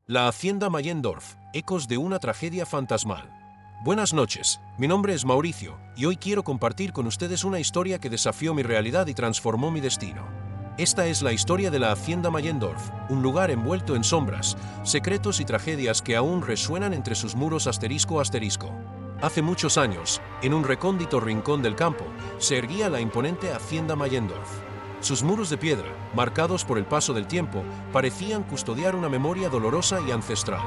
La Hacienda Mayendorf, ecos de una tragedia fantasmal. Buenas noches, mi nombre es Mauricio, y hoy quiero compartir con ustedes una historia que desafió mi realidad y transformó mi destino. Esta es la historia de la Hacienda Mayendorf, un lugar envuelto en sombras, secretos y tragedias que aún resuenan entre sus muros asterisco. Hace muchos años, en un recóndito rincón del campo, se erguía la imponente Hacienda Mayendorf. Sus muros de piedra, marcados por el paso del tiempo, parecían custodiar una memoria dolorosa y ancestral.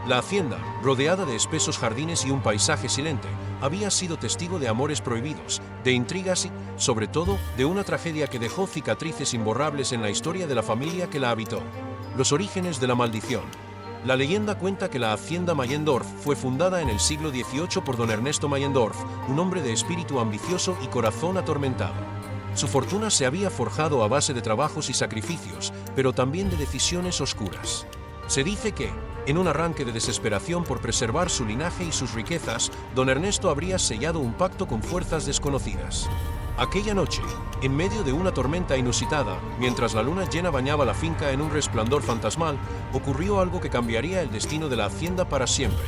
La hacienda, rodeada de espesos jardines y un paisaje silente, había sido testigo de amores prohibidos, de intrigas y, sobre todo, de una tragedia que dejó cicatrices imborrables en la historia de la familia que la habitó. Los orígenes de la maldición. La leyenda cuenta que la Hacienda Mayendorf fue fundada en el siglo XVIII por don Ernesto Mayendorf, un hombre de espíritu ambicioso y corazón atormentado. Su fortuna se había forjado a base de trabajos y sacrificios, pero también de decisiones oscuras. Se dice que, en un arranque de desesperación por preservar su linaje y sus riquezas, don Ernesto habría sellado un pacto con fuerzas desconocidas. Aquella noche, en medio de una tormenta inusitada, mientras la luna llena bañaba la finca en un resplandor fantasmal, ocurrió algo que cambiaría el destino de la hacienda para siempre.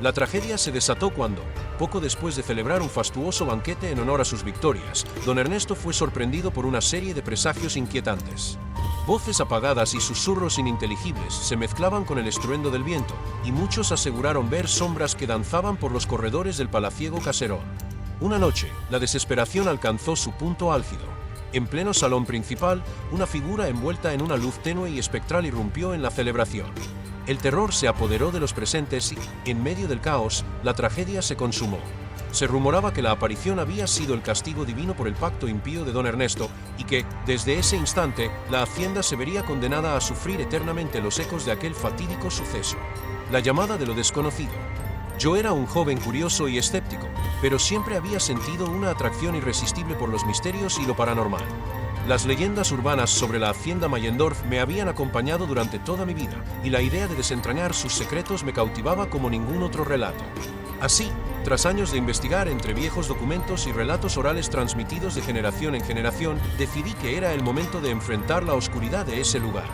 La tragedia se desató cuando, poco después de celebrar un fastuoso banquete en honor a sus victorias, don Ernesto fue sorprendido por una serie de presagios inquietantes. Voces apagadas y susurros ininteligibles se mezclaban con el estruendo del viento, y muchos aseguraron ver sombras que danzaban por los corredores del palaciego caserón. Una noche, la desesperación alcanzó su punto álgido. En pleno salón principal, una figura envuelta en una luz tenue y espectral irrumpió en la celebración. El terror se apoderó de los presentes y, en medio del caos, la tragedia se consumó. Se rumoraba que la aparición había sido el castigo divino por el pacto impío de don Ernesto y que, desde ese instante, la hacienda se vería condenada a sufrir eternamente los ecos de aquel fatídico suceso. La llamada de lo desconocido. Yo era un joven curioso y escéptico, pero siempre había sentido una atracción irresistible por los misterios y lo paranormal. Las leyendas urbanas sobre la Hacienda Mayendorf me habían acompañado durante toda mi vida, y la idea de desentrañar sus secretos me cautivaba como ningún otro relato. Así, tras años de investigar entre viejos documentos y relatos orales transmitidos de generación en generación, decidí que era el momento de enfrentar la oscuridad de ese lugar.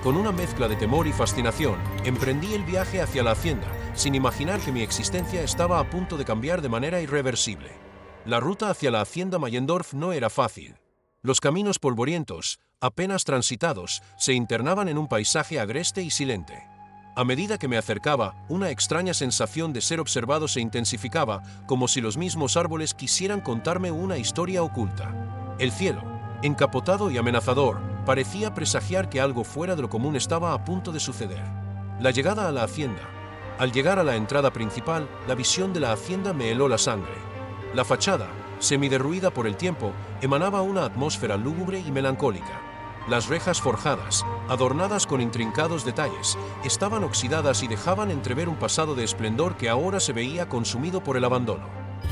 Con una mezcla de temor y fascinación, emprendí el viaje hacia la hacienda, sin imaginar que mi existencia estaba a punto de cambiar de manera irreversible. La ruta hacia la Hacienda Mayendorf no era fácil. Los caminos polvorientos, apenas transitados, se internaban en un paisaje agreste y silente. A medida que me acercaba, una extraña sensación de ser observado se intensificaba, como si los mismos árboles quisieran contarme una historia oculta. El cielo, encapotado y amenazador, parecía presagiar que algo fuera de lo común estaba a punto de suceder. La llegada a la hacienda. Al llegar a la entrada principal, la visión de la hacienda me heló la sangre. La fachada, semiderruida por el tiempo, emanaba una atmósfera lúgubre y melancólica. Las rejas forjadas, adornadas con intrincados detalles, estaban oxidadas y dejaban entrever un pasado de esplendor que ahora se veía consumido por el abandono.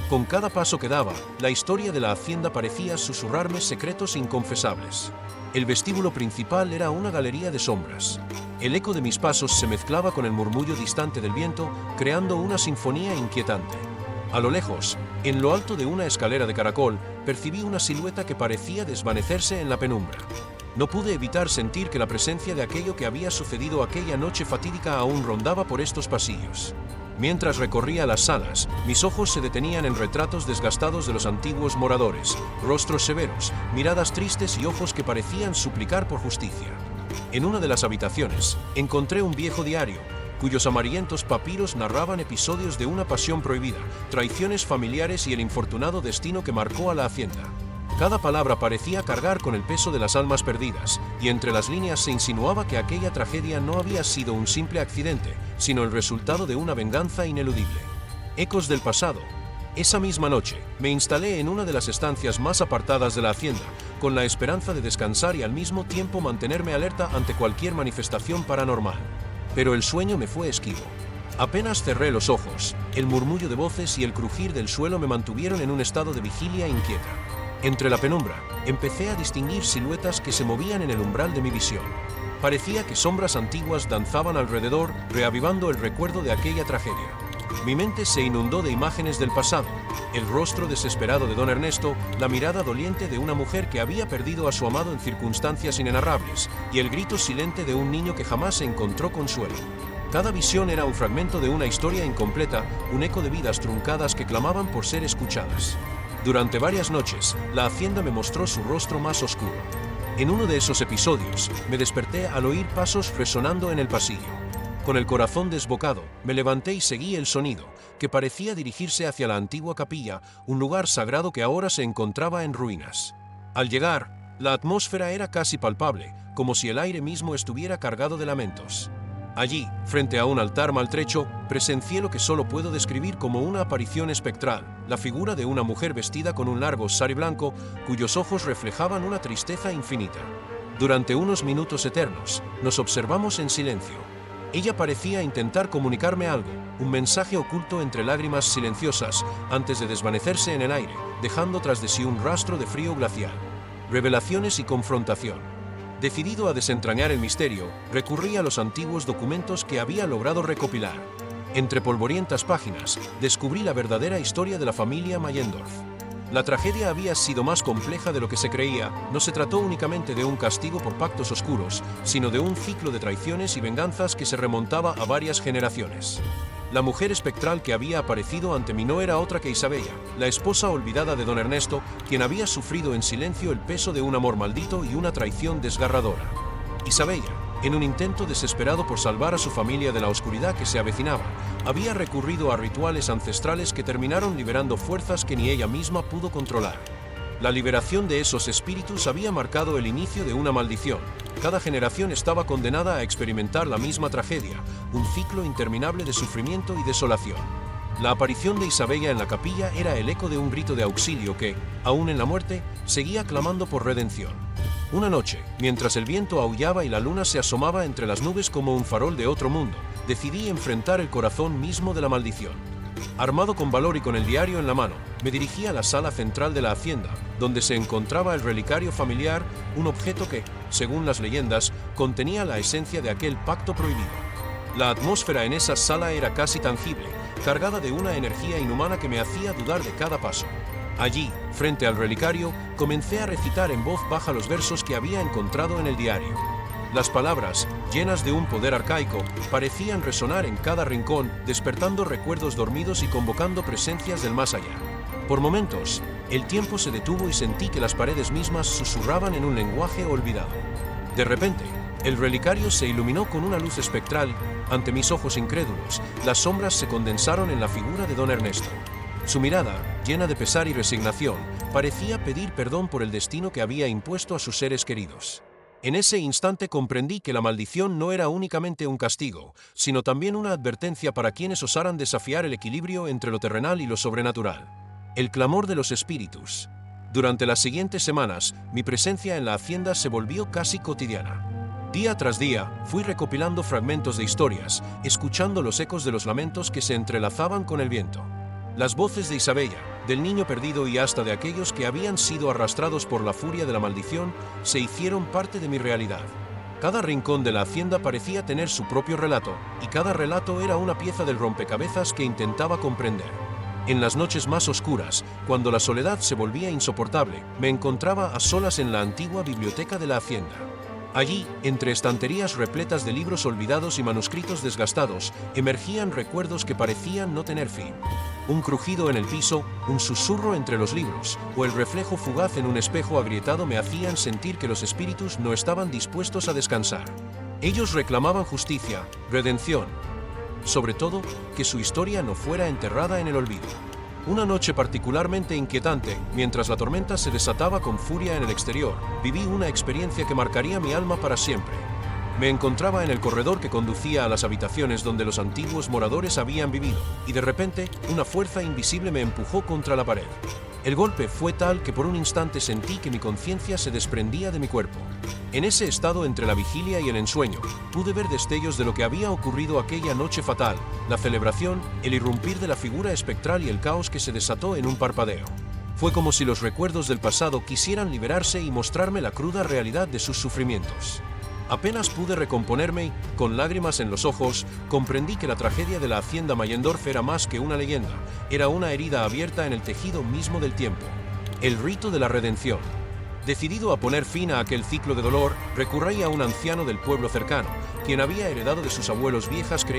Con cada paso que daba, la historia de la hacienda parecía susurrarme secretos inconfesables. El vestíbulo principal era una galería de sombras. El eco de mis pasos se mezclaba con el murmullo distante del viento, creando una sinfonía inquietante. A lo lejos, en lo alto de una escalera de caracol, percibí una silueta que parecía desvanecerse en la penumbra. No pude evitar sentir que la presencia de aquello que había sucedido aquella noche fatídica aún rondaba por estos pasillos. Mientras recorría las salas, mis ojos se detenían en retratos desgastados de los antiguos moradores, rostros severos, miradas tristes y ojos que parecían suplicar por justicia. En una de las habitaciones, encontré un viejo diario, cuyos amarillentos papiros narraban episodios de una pasión prohibida, traiciones familiares y el infortunado destino que marcó a la hacienda. Cada palabra parecía cargar con el peso de las almas perdidas, y entre las líneas se insinuaba que aquella tragedia no había sido un simple accidente, sino el resultado de una venganza ineludible. Ecos del pasado. Esa misma noche, me instalé en una de las estancias más apartadas de la hacienda, con la esperanza de descansar y al mismo tiempo mantenerme alerta ante cualquier manifestación paranormal. Pero el sueño me fue esquivo. Apenas cerré los ojos, el murmullo de voces y el crujir del suelo me mantuvieron en un estado de vigilia inquieta. Entre la penumbra, empecé a distinguir siluetas que se movían en el umbral de mi visión. Parecía que sombras antiguas danzaban alrededor, reavivando el recuerdo de aquella tragedia. Mi mente se inundó de imágenes del pasado, el rostro desesperado de don Ernesto, la mirada doliente de una mujer que había perdido a su amado en circunstancias inenarrables, y el grito silente de un niño que jamás encontró consuelo. Cada visión era un fragmento de una historia incompleta, un eco de vidas truncadas que clamaban por ser escuchadas. Durante varias noches, la hacienda me mostró su rostro más oscuro. En uno de esos episodios, me desperté al oír pasos resonando en el pasillo. Con el corazón desbocado, me levanté y seguí el sonido, que parecía dirigirse hacia la antigua capilla, un lugar sagrado que ahora se encontraba en ruinas. Al llegar, la atmósfera era casi palpable, como si el aire mismo estuviera cargado de lamentos. Allí, frente a un altar maltrecho, presencié lo que solo puedo describir como una aparición espectral, la figura de una mujer vestida con un largo sari blanco, cuyos ojos reflejaban una tristeza infinita. Durante unos minutos eternos, nos observamos en silencio. Ella parecía intentar comunicarme algo, un mensaje oculto entre lágrimas silenciosas, antes de desvanecerse en el aire, dejando tras de sí un rastro de frío glacial. Revelaciones y confrontación. Decidido a desentrañar el misterio, recurrí a los antiguos documentos que había logrado recopilar. Entre polvorientas páginas, descubrí la verdadera historia de la familia Mayendorf. La tragedia había sido más compleja de lo que se creía. No se trató únicamente de un castigo por pactos oscuros, sino de un ciclo de traiciones y venganzas que se remontaba a varias generaciones. La mujer espectral que había aparecido ante mí no era otra que Isabella, la esposa olvidada de don Ernesto, quien había sufrido en silencio el peso de un amor maldito y una traición desgarradora. Isabella, en un intento desesperado por salvar a su familia de la oscuridad que se avecinaba, había recurrido a rituales ancestrales que terminaron liberando fuerzas que ni ella misma pudo controlar. La liberación de esos espíritus había marcado el inicio de una maldición. Cada generación estaba condenada a experimentar la misma tragedia, un ciclo interminable de sufrimiento y desolación. La aparición de Isabella en la capilla era el eco de un grito de auxilio que, aún en la muerte, seguía clamando por redención. Una noche, mientras el viento aullaba y la luna se asomaba entre las nubes como un farol de otro mundo, decidí enfrentar el corazón mismo de la maldición. Armado con valor y con el diario en la mano, me dirigí a la sala central de la hacienda, donde se encontraba el relicario familiar, un objeto que, según las leyendas, contenía la esencia de aquel pacto prohibido. La atmósfera en esa sala era casi tangible, cargada de una energía inhumana que me hacía dudar de cada paso. Allí, frente al relicario, comencé a recitar en voz baja los versos que había encontrado en el diario. Las palabras, llenas de un poder arcaico, parecían resonar en cada rincón, despertando recuerdos dormidos y convocando presencias del más allá. Por momentos, el tiempo se detuvo y sentí que las paredes mismas susurraban en un lenguaje olvidado. De repente, el relicario se iluminó con una luz espectral. Ante mis ojos incrédulos, las sombras se condensaron en la figura de don Ernesto. Su mirada, llena de pesar y resignación, parecía pedir perdón por el destino que había impuesto a sus seres queridos. En ese instante comprendí que la maldición no era únicamente un castigo, sino también una advertencia para quienes osaran desafiar el equilibrio entre lo terrenal y lo sobrenatural. El clamor de los espíritus. Durante las siguientes semanas, mi presencia en la hacienda se volvió casi cotidiana. Día tras día, fui recopilando fragmentos de historias, escuchando los ecos de los lamentos que se entrelazaban con el viento. Las voces de Isabella, del niño perdido y hasta de aquellos que habían sido arrastrados por la furia de la maldición, se hicieron parte de mi realidad. Cada rincón de la hacienda parecía tener su propio relato, y cada relato era una pieza del rompecabezas que intentaba comprender. En las noches más oscuras, cuando la soledad se volvía insoportable, me encontraba a solas en la antigua biblioteca de la hacienda. Allí, entre estanterías repletas de libros olvidados y manuscritos desgastados, emergían recuerdos que parecían no tener fin. Un crujido en el piso, un susurro entre los libros, o el reflejo fugaz en un espejo agrietado me hacían sentir que los espíritus no estaban dispuestos a descansar. Ellos reclamaban justicia, redención. Sobre todo, que su historia no fuera enterrada en el olvido. Una noche particularmente inquietante, mientras la tormenta se desataba con furia en el exterior, viví una experiencia que marcaría mi alma para siempre. Me encontraba en el corredor que conducía a las habitaciones donde los antiguos moradores habían vivido, y de repente, una fuerza invisible me empujó contra la pared. El golpe fue tal que por un instante sentí que mi conciencia se desprendía de mi cuerpo. En ese estado entre la vigilia y el ensueño, pude ver destellos de lo que había ocurrido aquella noche fatal, la celebración, el irrumpir de la figura espectral y el caos que se desató en un parpadeo. Fue como si los recuerdos del pasado quisieran liberarse y mostrarme la cruda realidad de sus sufrimientos. Apenas pude recomponerme y, con lágrimas en los ojos, comprendí que la tragedia de la hacienda Mayendorf era más que una leyenda, era una herida abierta en el tejido mismo del tiempo. El rito de la redención. Decidido a poner fin a aquel ciclo de dolor, recurrí a un anciano del pueblo cercano, quien había heredado de sus abuelos viejas creencias